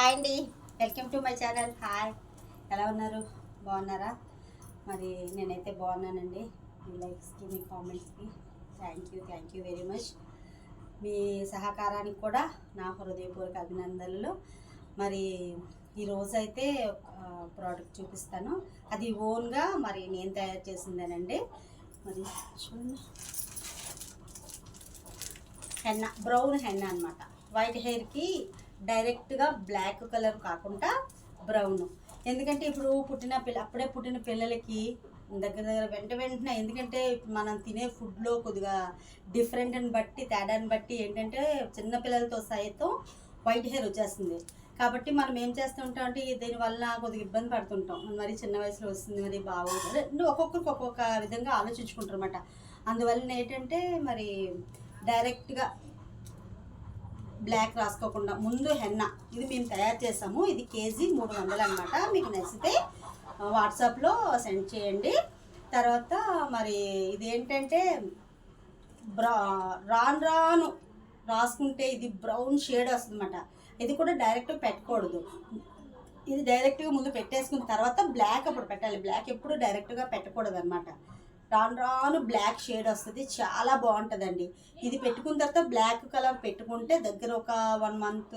Hi అండి, welcome to my channel. Hi, ఎలా ఉన్నారు? బాగున్నారా? మరి నేనైతే బాగున్నానండి. మీ లైక్స్కి, మీ కామెంట్స్కి థ్యాంక్ యూ వెరీ మచ్. మీ సహకారానికి కూడా నా హృదయపూర్వక అభినందనలు. మరి ఈరోజైతే ప్రోడక్ట్ చూపిస్తాను. అది ఓన్గా మరి నేను తయారు చేసిందేనండి. మరి చూడండి, హెన్న, బ్రౌన్ హెన్న అనమాట. వైట్ హెయిర్కి డైరెక్ట్గా బ్లాక్ కలర్ కాకుండా బ్రౌన్. ఎందుకంటే ఇప్పుడు అప్పుడే పుట్టిన పిల్లలకి దగ్గర వెంటనే, ఎందుకంటే మనం తినే ఫుడ్లో కొద్దిగా డిఫరెంట్ని బట్టి, తేడాన్ని బట్టి ఏంటంటే చిన్నపిల్లలతో సైతం వైట్ హెయిర్ వచ్చేస్తుంది. కాబట్టి మనం ఏం చేస్తుంటాం అంటే దీనివల్ల కొద్దిగా ఇబ్బంది పడుతుంటాం. మరి చిన్న వయసులో వస్తుంది, మరి బాగోదు, ఒక్కొక్కరికి ఒక్కొక్క విధంగా ఆలోచించుకుంటారు అన్నమాట. అందువల్ల ఏంటంటే మరి డైరెక్ట్గా బ్లాక్ రాసుకోకుండా ముందు హెన్న, ఇది మేము తయారు చేసాము. ఇది కేజీ 300 అనమాట. మీకు నచ్చితే వాట్సాప్లో సెండ్ చేయండి. తర్వాత మరి ఇది ఏంటంటే రాను రాసుకుంటే ఇది బ్రౌన్ షేడ్ వస్తుంది అన్నమాట. ఇది కూడా డైరెక్ట్ పెట్టకూడదు. ఇది డైరెక్ట్గా ముందు పెట్టేసుకున్న తర్వాత బ్లాక్ అప్పుడు పెట్టాలి. బ్లాక్ ఎప్పుడు డైరెక్ట్గా పెట్టకూడదు అనమాట. రాను బ్లాక్ షేడ్ వస్తుంది, చాలా బాగుంటుందండి. ఇది పెట్టుకున్న తర్వాత బ్లాక్ కలర్ పెట్టుకుంటే దగ్గర ఒక 1 మంత్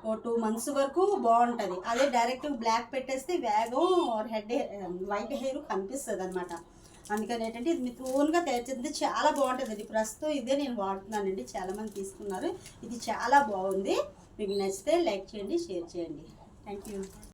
2 మంత్స్ వరకు బాగుంటుంది. అదే డైరెక్ట్ బ్లాక్ పెట్టేస్తే వేగం వైట్ హెయిర్ కనిపిస్తుంది అనమాట. అందుకని ఏంటంటే ఇది మీ ఓన్గా తయారు చేసింది చాలా బాగుంటుందండి. ప్రస్తుతం ఇదే నేను వాడుతున్నానండి, చాలామంది తీసుకున్నారు. ఇది చాలా బాగుంది. మీకు నచ్చితే లైక్ చేయండి, షేర్ చేయండి. Thank you.